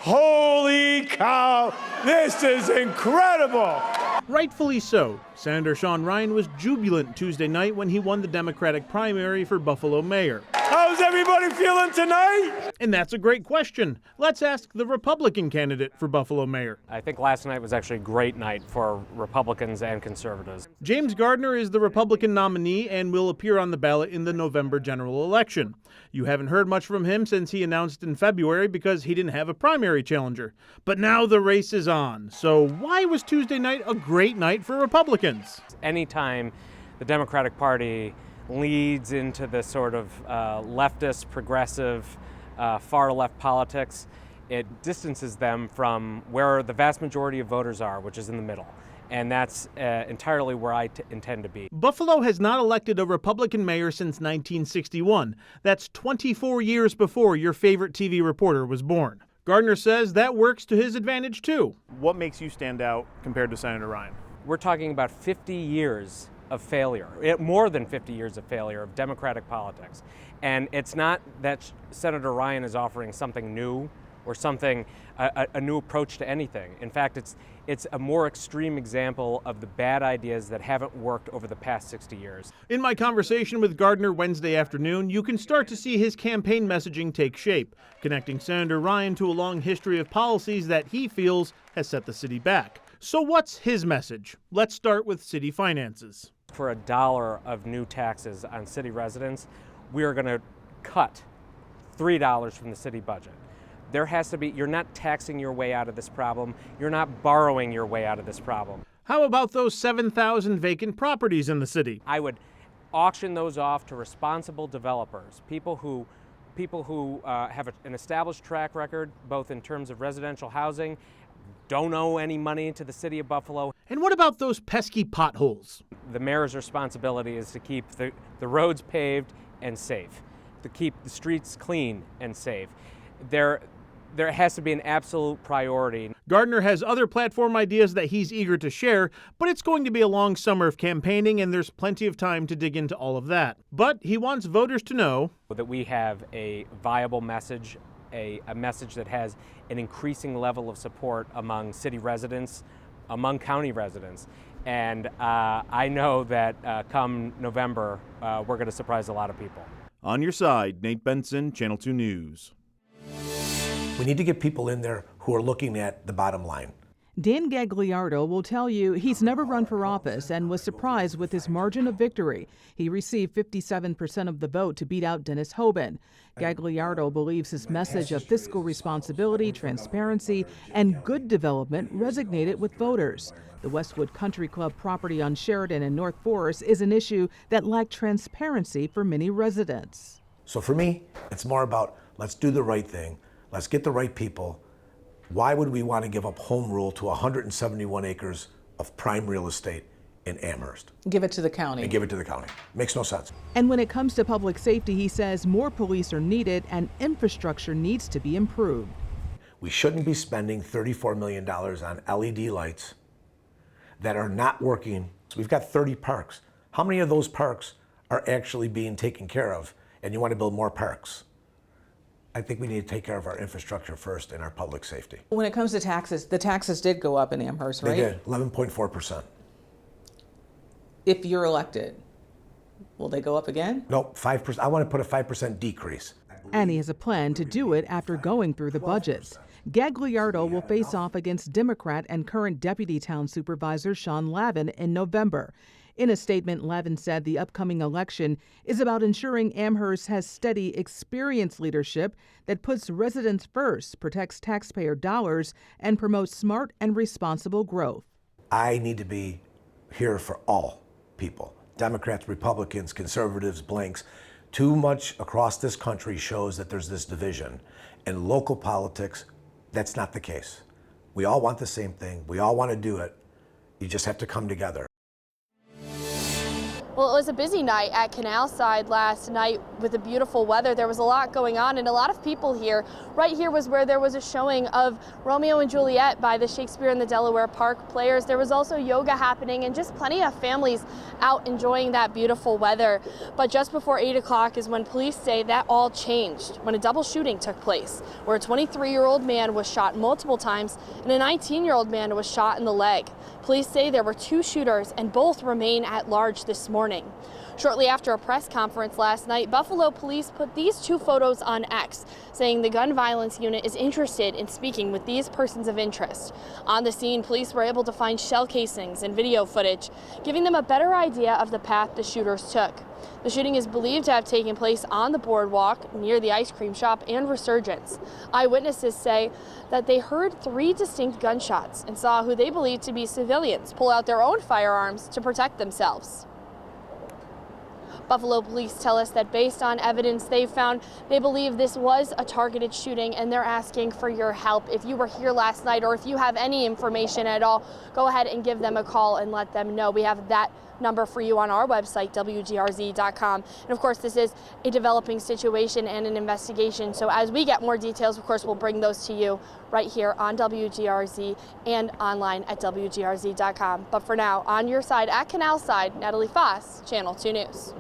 Holy cow, this is incredible. Rightfully so. Senator Sean Ryan was jubilant Tuesday night when he won the Democratic primary for Buffalo mayor. How's everybody feeling tonight? And that's a great question. Let's ask the Republican candidate for Buffalo mayor. I think last night was actually a great night for Republicans and conservatives. James Gardner is the Republican nominee and will appear on the ballot in the November general election. You haven't heard much from him since he announced in February because he didn't have a primary challenger. But now the race is on. So why was Tuesday night a great night for Republicans? Anytime the Democratic Party leads into this sort of leftist, progressive, far-left politics, it distances them from where the vast majority of voters are, which is in the middle. And that's entirely where I intend to be. Buffalo has not elected a Republican mayor since 1961. That's 24 years before your favorite TV reporter was born. Gardner says that works to his advantage, too. What makes you stand out compared to Senator Ryan? We're talking about 50 years of failure, more than 50 years of failure of Democratic politics. And it's not that Senator Ryan is offering something new or something, a new approach to anything. In fact, it's a more extreme example of the bad ideas that haven't worked over the past 60 years. In my conversation with Gardner Wednesday afternoon, you can start to see his campaign messaging take shape, connecting Senator Ryan to a long history of policies that he feels has set the city back. So what's his message? Let's start with city finances. For $1 of new taxes on city residents, we are going to cut $3 from the city budget. There has to be, you're not taxing your way out of this problem. You're not borrowing your way out of this problem. How about those 7,000 vacant properties in the city? I would auction those off to responsible developers, people who have an established track record, both in terms of residential housing, don't owe any money to the city of Buffalo. And what about those pesky potholes? The mayor's responsibility is to keep the roads paved and safe, to keep the streets clean and safe. There has to be an absolute priority. Gardner has other platform ideas that he's eager to share, but it's going to be a long summer of campaigning, and there's plenty of time to dig into all of that. But he wants voters to know that we have a viable message, a message that has an increasing level of support among city residents, among county residents. And I know that come November, we're going to surprise a lot of people. On your side, Nate Benson, Channel 2 News. We need to get people in there who are looking at the bottom line. Dan Gagliardo will tell you he's never run for office and was surprised with his margin of victory. He received 57% of the vote to beat out Dennis Hoban. Gagliardo believes his message of fiscal responsibility, transparency, and good development resonated with voters. The Westwood Country Club property on Sheridan and North Forest is an issue that lacked transparency for many residents. So for me, it's more about let's do the right thing. Let's get the right people. Why would we want to give up home rule to 171 acres of prime real estate in Amherst? Give it to the county. And give it to the county. Makes no sense. And when it comes to public safety, he says more police are needed and infrastructure needs to be improved. We shouldn't be spending $34 million on LED lights that are not working. So we've got 30 parks. How many of those parks are actually being taken care of? And you want to build more parks? I think we need to take care of our infrastructure first and our public safety. When it comes to taxes, the taxes did go up in Amherst, right? They did, 11.4%. If you're elected, will they go up again? Nope, 5%. I want to put a 5% decrease. And he has a plan to do it after going through the budgets. Gagliardo will face off against Democrat and current Deputy Town Supervisor Sean Lavin in November. In a statement, Lavin said the upcoming election is about ensuring Amherst has steady, experienced leadership that puts residents first, protects taxpayer dollars, and promotes smart and responsible growth. I need to be here for all people, Democrats, Republicans, conservatives, blanks. Too much across this country shows that there's this division. In local politics, that's not the case. We all want the same thing. We all want to do it. You just have to come together. Well, it was a busy night at Canal Side last night with the beautiful weather. There was a lot going on and a lot of people here. Right here was where there was a showing of Romeo and Juliet by the Shakespeare in the Delaware Park Players. There was also yoga happening and just plenty of families out enjoying that beautiful weather. But just before 8 o'clock is when police say that all changed when a double shooting took place, where a 23-year-old man was shot multiple times and a 19-year-old man was shot in the leg. Police say there were 2 shooters and both remain at large this morning. Shortly after a press conference last night, Buffalo police put these 2 photos on X, saying the gun violence unit is interested in speaking with these persons of interest. On the scene, police were able to find shell casings and video footage, giving them a better idea of the path the shooters took. The shooting is believed to have taken place on the boardwalk near the ice cream shop and Resurgence. Eyewitnesses say that they heard 3 distinct gunshots and saw who they believe to be civilians pull out their own firearms to protect themselves. Buffalo police tell us that based on evidence they found, they believe this was a targeted shooting and they're asking for your help. If you were here last night or if you have any information at all, go ahead and give them a call and let them know. We have that number for you on our website, WGRZ.com. And of course, this is a developing situation and an investigation. So as we get more details, of course, we'll bring those to you right here on WGRZ and online at WGRZ.com. But for now, on your side at Canal Side, Natalie Foss, Channel 2 News.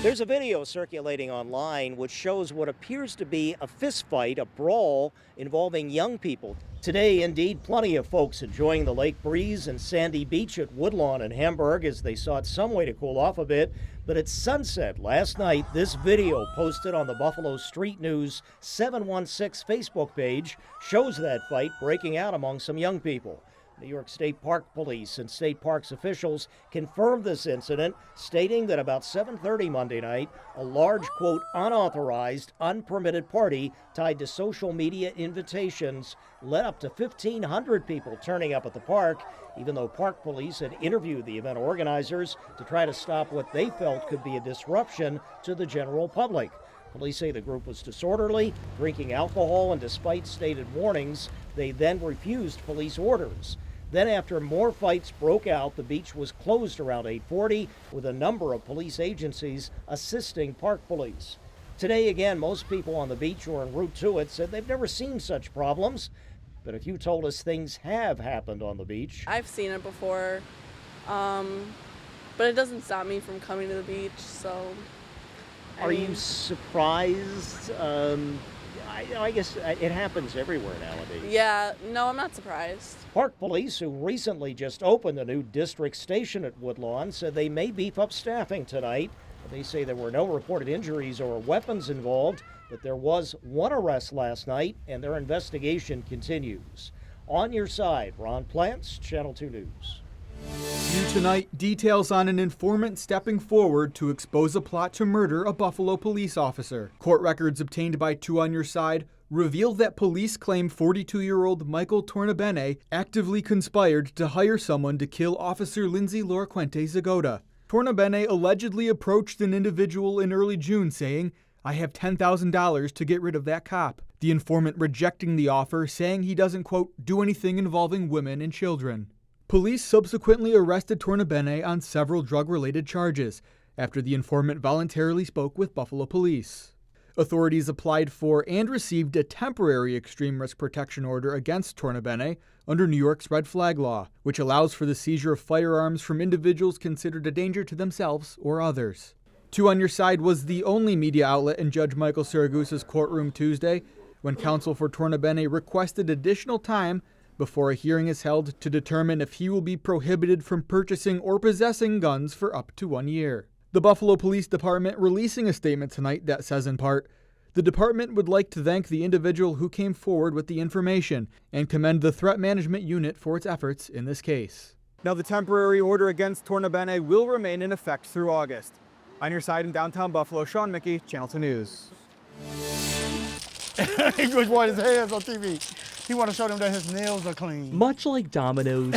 There's a video circulating online which shows what appears to be a fistfight, a brawl involving young people. Today, indeed, plenty of folks enjoying the lake breeze and sandy beach at Woodlawn in Hamburg as they sought some way to cool off a bit. But at sunset last night, this video posted on the Buffalo Street News 716 Facebook page shows that fight breaking out among some young people. New York State Park Police and state parks officials confirmed this incident, stating that about 7:30 Monday night, a large, quote, unauthorized, unpermitted party tied to social media invitations led up to 1,500 people turning up at the park, even though park police had interviewed the event organizers to try to stop what they felt could be a disruption to the general public. Police say the group was disorderly, drinking alcohol, and despite stated warnings, they then refused police orders. Then after more fights broke out, the beach was closed around 8:40 with a number of police agencies assisting park police. Today again, most people on the beach or en route to it said they've never seen such problems. But if you told us things have happened on the beach. I've seen it before, but it doesn't stop me from coming to the beach, so. Are you surprised? I guess it happens everywhere nowadays. Yeah, no, I'm not surprised. Park police, who recently just opened a new district station at Woodlawn, said they may beef up staffing tonight. They say there were no reported injuries or weapons involved, but there was one arrest last night, and their investigation continues. On your side, Ron Plants, Channel 2 News. New tonight, details on an informant stepping forward to expose a plot to murder a Buffalo police officer. Court records obtained by 2 on Your Side reveal that police claim 42-year-old Michael Tornabene actively conspired to hire someone to kill Officer Lindsay Lorquente Zagota. Tornabene allegedly approached an individual in early June saying, "I have $10,000 to get rid of that cop." The informant rejecting the offer, saying he doesn't, quote, do anything involving women and children. Police subsequently arrested Tornabene on several drug-related charges after the informant voluntarily spoke with Buffalo police. Authorities applied for and received a temporary extreme risk protection order against Tornabene under New York's red flag law, which allows for the seizure of firearms from individuals considered a danger to themselves or others. 2 on Your Side was the only media outlet in Judge Michael Saragusa's courtroom Tuesday when counsel for Tornabene requested additional time before a hearing is held to determine if he will be prohibited from purchasing or possessing guns for up to 1 year. The Buffalo Police Department releasing a statement tonight that says in part, the department would like to thank the individual who came forward with the information and commend the Threat Management Unit for its efforts in this case. Now the temporary order against Tornabene will remain in effect through August. On Your Side in downtown Buffalo, Sean Mickey, Channel 2 News. He just wanted his hands on TV. He want to show them that his nails are clean. Much like dominoes,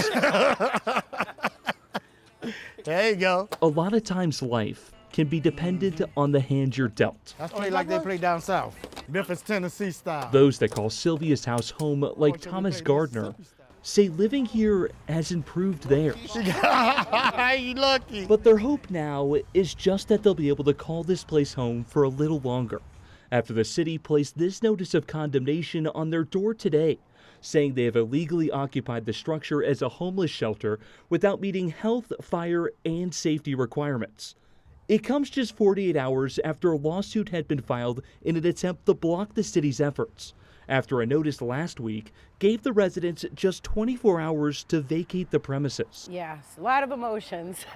there you go. a lot of times life can be dependent on the hand you're dealt. That's like they play down south. Memphis, Tennessee style. Those that call Sylvia's house home, like Thomas Gardner, say living here has improved theirs. You lucky. But their hope now is just that they'll be able to call this place home for a little longer, after the city placed this notice of condemnation on their door today, saying they have illegally occupied the structure as a homeless shelter without meeting health, fire, and safety requirements. It comes just 48 hours after a lawsuit had been filed in an attempt to block the city's efforts, after a notice last week gave the residents just 24 hours to vacate the premises. Yes, a lot of emotions.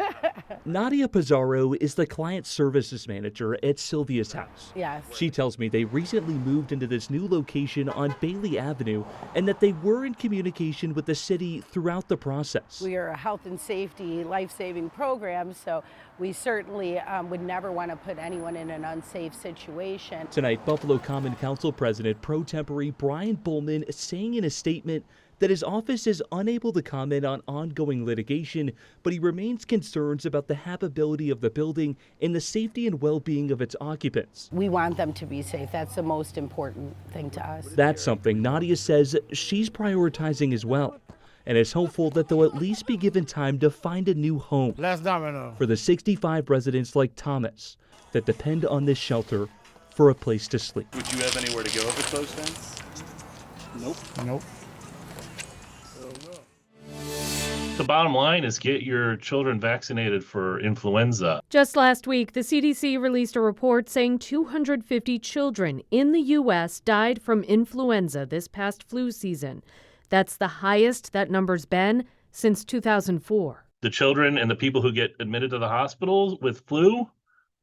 Nadia Pizarro is the client services manager at Sylvia's house. Yes. She tells me they recently moved into this new location on Bailey Avenue and that they were in communication with the city throughout the process. We are a health and safety life-saving program, so we certainly would never want to put anyone in an unsafe situation. Tonight, Buffalo Common Council President Pro Tempore Brian Bowman saying in a statement that his office is unable to comment on ongoing litigation, but he remains concerned about the habitability of the building and the safety and well-being of its occupants. We want them to be safe. That's the most important thing to us. That's something Nadia says she's prioritizing as well, and is hopeful that they'll at least be given time to find a new home Last domino. for the 65 residents like Thomas that depend on this shelter for a place to sleep. Would you have anywhere to go if it closed down? Nope. Nope. The bottom line is get your children vaccinated for influenza. Just last week, the CDC released a report saying 250 children in the U.S. died from influenza this past flu season. That's the highest that number's been since 2004. The children and the people who get admitted to the hospitals with flu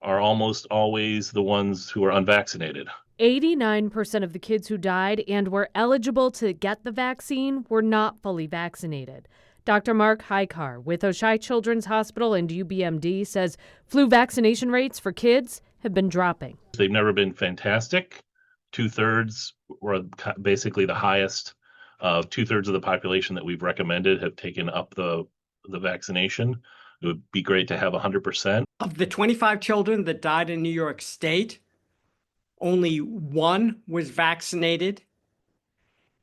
are almost always the ones who are unvaccinated. 89% of the kids who died and were eligible to get the vaccine were not fully vaccinated. Dr. Mark Hykar with Oshai Children's Hospital and UBMD says flu vaccination rates for kids have been dropping. They've never been fantastic. 2/3 were basically the highest. 2/3 of the population that we've recommended have taken up the vaccination. It would be great to have 100%. Of the 25 children that died in New York State, only 1 was vaccinated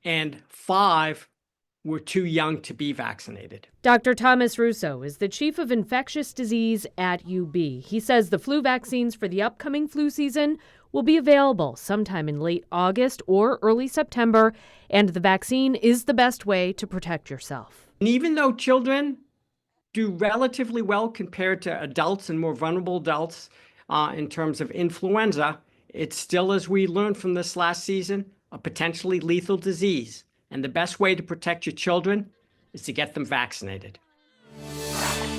and 5 were too young to be vaccinated. Dr. Thomas Russo is the chief of infectious disease at UB. He says the flu vaccines for the upcoming flu season will be available sometime in late August or early September, and the vaccine is the best way to protect yourself. And even though children do relatively well compared to adults and more vulnerable adults in terms of influenza, it's still, as we learned from this last season, a potentially lethal disease. And the best way to protect your children is to get them vaccinated.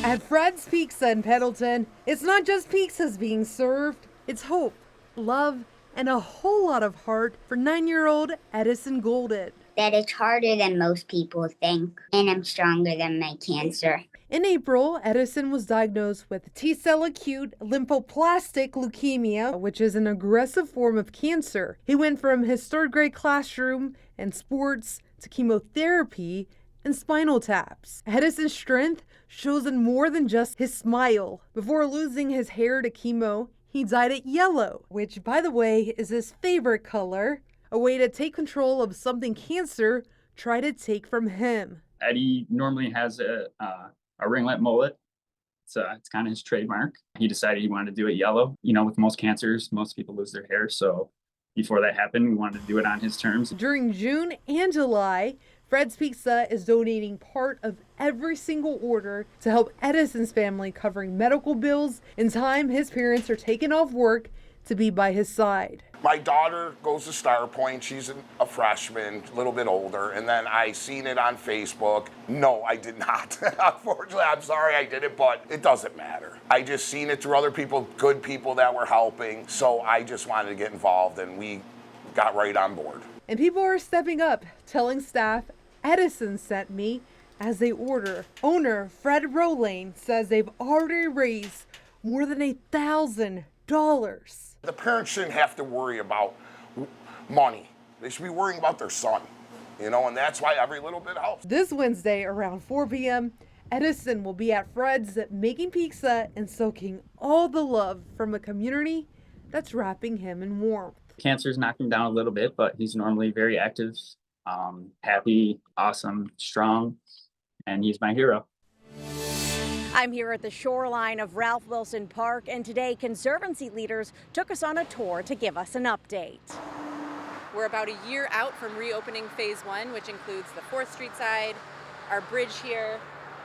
At Fred's Pizza in Pendleton, it's not just pizzas being served, it's hope, love, and a whole lot of heart for 9-year-old Edison Golden. That it's harder than most people think, and I'm stronger than my cancer. In April, Edison was diagnosed with T-cell acute lymphoplastic leukemia, which is an aggressive form of cancer. He went from his 3rd grade classroom and sports to chemotherapy and spinal taps. Edison's strength shows in more than just his smile. Before losing his hair to chemo, he dyed it yellow, which, by the way, is his favorite color, a way to take control of something cancer tried to take from him. Eddie normally has a ringlet mullet. It's kind of his trademark. He decided he wanted to do it yellow. You know, with most cancers, most people lose their hair. So before that happened, we wanted to do it on his terms. During June and July, Fred's Pizza is donating part of every single order to help Edison's family, covering medical bills in time his parents are taking off work to be by his side. My daughter goes to Star Point. She's a freshman, a little bit older, and then I seen it on Facebook. No, I did not. Unfortunately, I'm sorry I did it, but it doesn't matter. I just seen it through other people, good people that were helping, so I just wanted to get involved, and we got right on board. And people are stepping up, telling staff Edison sent me as they order. Owner Fred Rolane says they've already raised more than $1,000. The parents shouldn't have to worry about money. They should be worrying about their son, you know, and that's why every little bit helps. This Wednesday around 4 p.m., Edison will be at Fred's making pizza and soaking all the love from a community that's wrapping him in warmth. Cancer's knocked him down a little bit, but he's normally very active Happy, awesome, strong, and he's my hero. I'm here at the shoreline of Ralph Wilson Park, and today Conservancy leaders took us on a tour to give us an update. We're about a year out from reopening Phase 1, which includes the 4th Street side, our bridge here,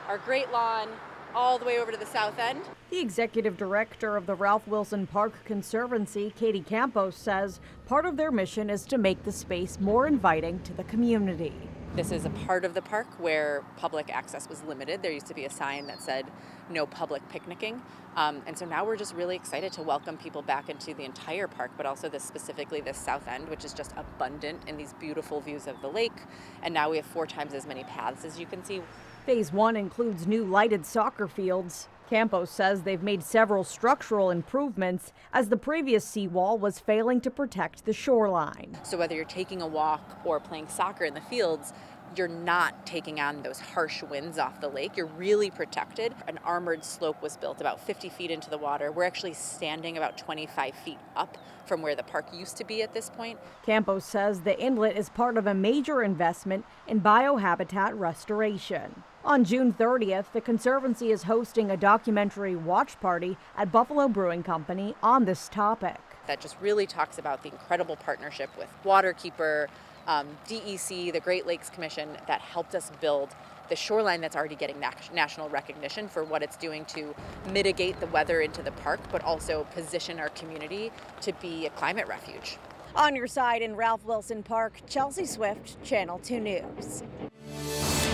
our Great Lawn, all the way over to the south end. The executive director of the Ralph Wilson Park Conservancy, Katie Campos, says part of their mission is to make the space more inviting to the community. This is a part of the park where public access was limited. There used to be a sign that said no public picnicking. And so now we're just really excited to welcome people back into the entire park, but also specifically this south end, which is just abundant in these beautiful views of the lake. And now we have 4 times as many paths as you can see. Phase 1 includes new lighted soccer fields. Campos says they've made several structural improvements as the previous seawall was failing to protect the shoreline. So whether you're taking a walk or playing soccer in the fields, you're not taking on those harsh winds off the lake. You're really protected. An armored slope was built about 50 feet into the water. We're actually standing about 25 feet up from where the park used to be at this point. Campos says the inlet is part of a major investment in biohabitat restoration. On June 30th, the Conservancy is hosting a documentary watch party at Buffalo Brewing Company on this topic. That just really talks about the incredible partnership with Waterkeeper, DEC, the Great Lakes Commission, that helped us build the shoreline that's already getting national recognition for what it's doing to mitigate the weather into the park, but also position our community to be a climate refuge. On your side in Ralph Wilson Park, Chelsea Swift, Channel 2 News.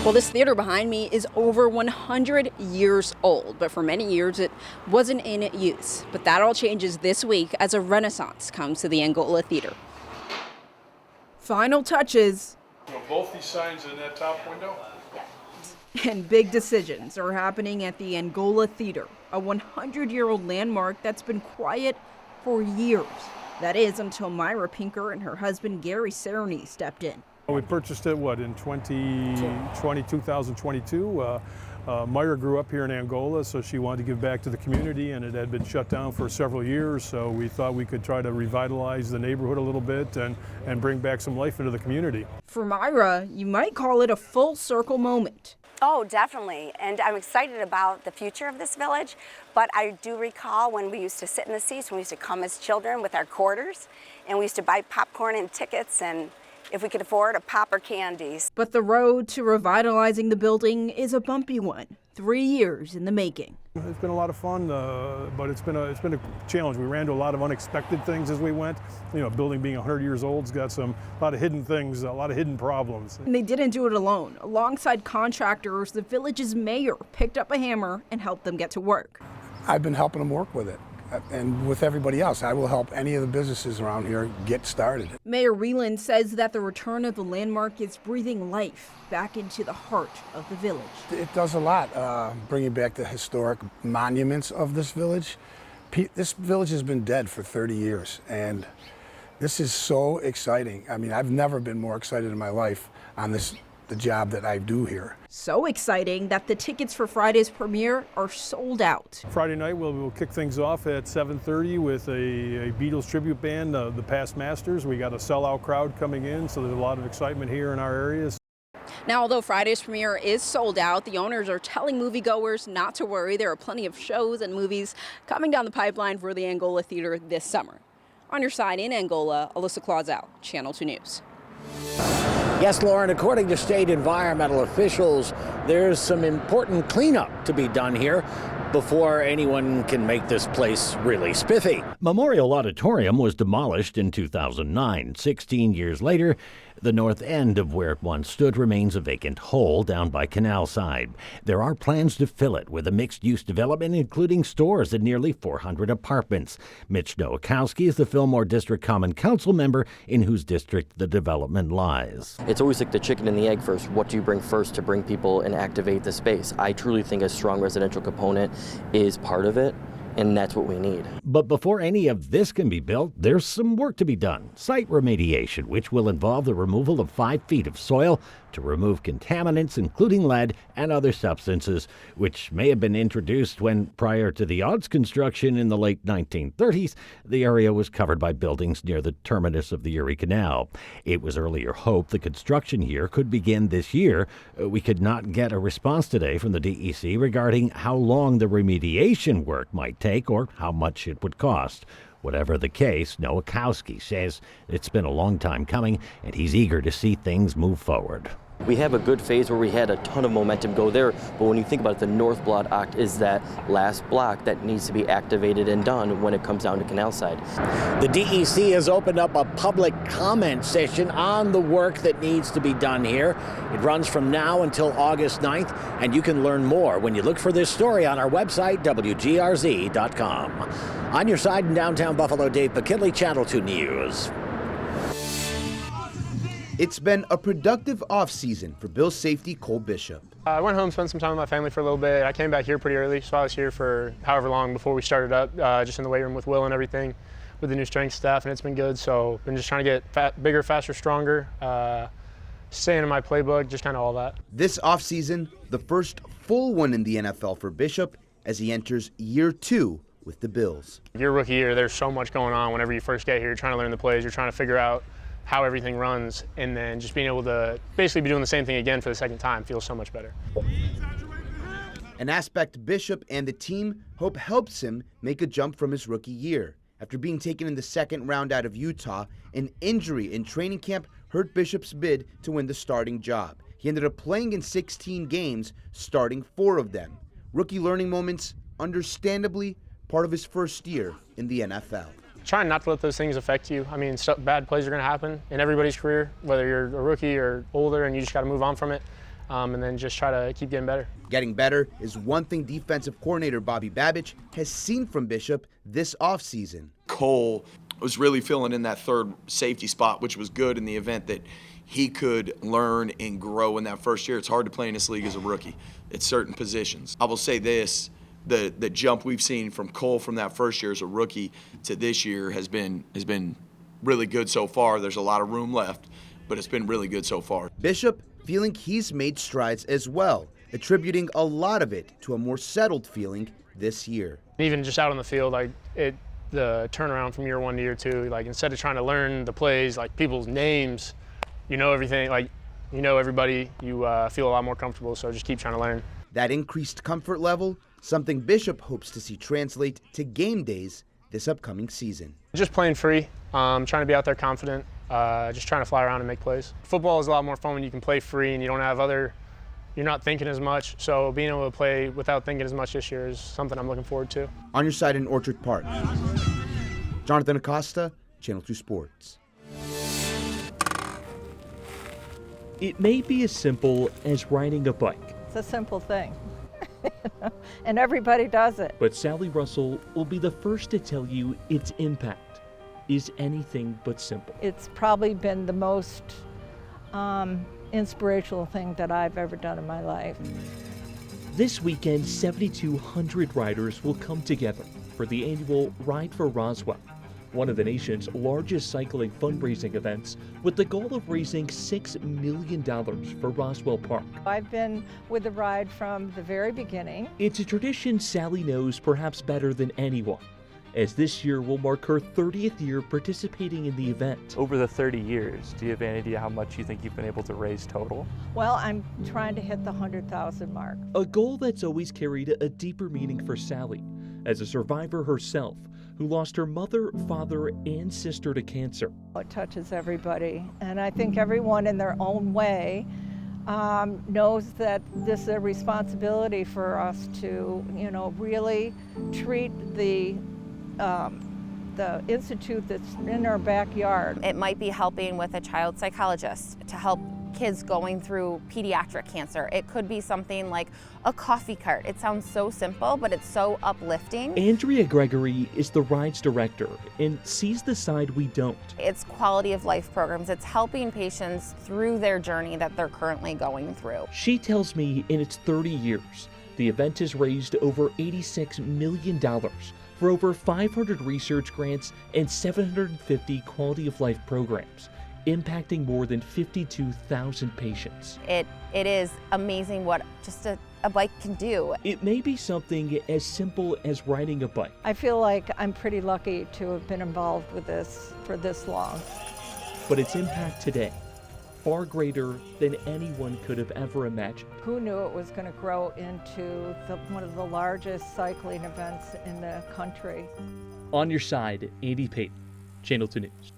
Well, this theater behind me is over 100 years old, but for many years it wasn't in use. But that all changes this week as a renaissance comes to the Angola Theater. Final touches. Both these signs in that top window? And big decisions are happening at the Angola Theater, a 100-year-old landmark that's been quiet for years. That is until Myra Pinker and her husband Gary Cerny stepped in. We purchased it, in 2022. Myra grew up here in Angola, so she wanted to give back to the community, and it had been shut down for several years, so we thought we could try to revitalize the neighborhood a little bit and bring back some life into the community. For Myra, you might call it a full circle moment. Oh, definitely. And I'm excited about the future of this village. But I do recall when we used to sit in the seats, when we used to come as children with our quarters, and we used to buy popcorn and tickets, and if we could afford a pop or candies. But the road to revitalizing the building is a bumpy one. 3 years in the making. It's been a lot of fun, but it's been a challenge. We ran into a lot of unexpected things as we went. Building being 100 years old has got a lot of hidden things, a lot of hidden problems. And they didn't do it alone. Alongside contractors, the village's mayor picked up a hammer and helped them get to work. I've been helping them work with it. And with everybody else, I will help any of the businesses around here get started. Mayor Whelan says that the return of the landmark is breathing life back into the heart of the village. It does a lot, bringing back the historic monuments of this village. This village has been dead for 30 years, and this is so exciting. I mean, I've never been more excited in my life on the job that I do here. So exciting that the tickets for Friday's premiere are sold out. Friday night we'll kick things off at 7:30 with a Beatles tribute band, the Past Masters. We got a sellout crowd coming in, so there's a lot of excitement here in our areas. Now, although Friday's premiere is sold out, the owners are telling moviegoers not to worry. There are plenty of shows and movies coming down the pipeline for the Angola Theater this summer. On your side in Angola, Alyssa Clausel, Channel 2 News. Yes, Lauren, according to state environmental officials, there's some important cleanup to be done here before anyone can make this place really spiffy. Memorial Auditorium was demolished in 2009. 16 years later, the north end of where it once stood remains a vacant hole down by Canal Side. There are plans to fill it with a mixed-use development, including stores and nearly 400 apartments. Mitch Nowakowski is the Fillmore District Common Council member in whose district the development lies. It's always like the chicken and the egg first. What do you bring first to bring people and activate the space? I truly think a strong residential component is part of it. and that's what we need. But before any of this can be built, there's some work to be done. Site remediation, which will involve the removal of 5 feet of soil to remove contaminants, including lead and other substances, which may have been introduced when, prior to the Odds construction in the late 1930s, the area was covered by buildings near the terminus of the Erie Canal. It was earlier hoped the construction here could begin this year. We could not get a response today from the DEC regarding how long the remediation work might take or how much it would cost. Whatever the case, Nowakowski says it's been a long time coming and he's eager to see things move forward. We have a good phase where we had a ton of momentum go there, but when you think about it, the North Block Act is that last block that needs to be activated and done when it comes down to Canal Side. The DEC has opened up a public comment session on the work that needs to be done here. It runs from now until August 9th, and you can learn more when you look for this story on our website, WGRZ.com. On your side in downtown Buffalo, Dave McKinley, Channel 2 News. It's been a productive off-season for Bills safety Cole Bishop. I went home, spent some time with my family for a little bit. I came back here pretty early, so I was here for however long before we started up, just in the weight room with Will and everything, with the new strength staff, and it's been good. So been just trying to get bigger, faster, stronger, staying in my playbook, just kind of all that. This off-season, the first full one in the NFL for Bishop as he enters year 2 with the Bills. Your rookie year, there's so much going on whenever you first get here. You're trying to learn the plays, you're trying to figure out how everything runs, and then just being able to basically be doing the same thing again for the second time feels so much better. An aspect Bishop and the team hope helps him make a jump from his rookie year. After being taken in the second round out of Utah, an injury in training camp hurt Bishop's bid to win the starting job. He ended up playing in 16 games, starting 4 of them. Rookie learning moments, understandably, part of his first year in the NFL. Trying not to let those things affect you. I mean, bad plays are going to happen in everybody's career, whether you're a rookie or older, and you just got to move on from it, and then just try to keep getting better. Getting better is one thing defensive coordinator Bobby Babich has seen from Bishop this offseason. Cole was really filling in that third safety spot, which was good in the event that he could learn and grow in that first year. It's hard to play in this league as a rookie at certain positions. I will say this. The jump we've seen from Cole from that first year as a rookie to this year has been really good so far. There's a lot of room left, but it's been really good so far. Bishop feeling he's made strides as well, attributing a lot of it to a more settled feeling this year. Even just out on the field, the turnaround from year 1 to year 2, instead of trying to learn the plays, people's names, everything, everybody, you feel a lot more comfortable, so just keep trying to learn. That increased comfort level, something Bishop hopes to see translate to game days this upcoming season. Just playing free, trying to be out there confident, just trying to fly around and make plays. Football is a lot more fun when you can play free and you don't have you're not thinking as much, so being able to play without thinking as much this year is something I'm looking forward to. On your side in Orchard Park, Jonathan Acosta, Channel 2 Sports. It may be as simple as riding a bike. It's a simple thing. And everybody does it. But Sally Russell will be the first to tell you its impact is anything but simple. It's probably been the most inspirational thing that I've ever done in my life. This weekend, 7,200 riders will come together for the annual Ride for Roswell, one of the nation's largest cycling fundraising events, with the goal of raising $6 million for Roswell Park. I've been with the ride from the very beginning. It's a tradition Sally knows perhaps better than anyone, as this year will mark her 30th year participating in the event. Over the 30 years, do you have any idea how much you think you've been able to raise total? Well, I'm trying to hit the 100,000 mark. A goal that's always carried a deeper meaning for Sally, as a survivor herself, who lost her mother, father, and sister to cancer. It touches everybody, and I think everyone in their own way knows that this is a responsibility for us to, really treat the institute that's in our backyard. It might be helping with a child psychologist to help kids going through pediatric cancer. It could be something like a coffee cart. It sounds so simple, but it's so uplifting. Andrea Gregory is the ride's director and sees the side we don't. It's quality of life programs. It's helping patients through their journey that they're currently going through. She tells me in its 30 years, the event has raised over $86 million for over 500 research grants and 750 quality of life programs, impacting more than 52,000 patients. It is amazing what just a bike can do. It may be something as simple as riding a bike. I feel like I'm pretty lucky to have been involved with this for this long. But its impact today, far greater than anyone could have ever imagined. Who knew it was going to grow into one of the largest cycling events in the country? On your side, Andy Payton, Channel 2 News.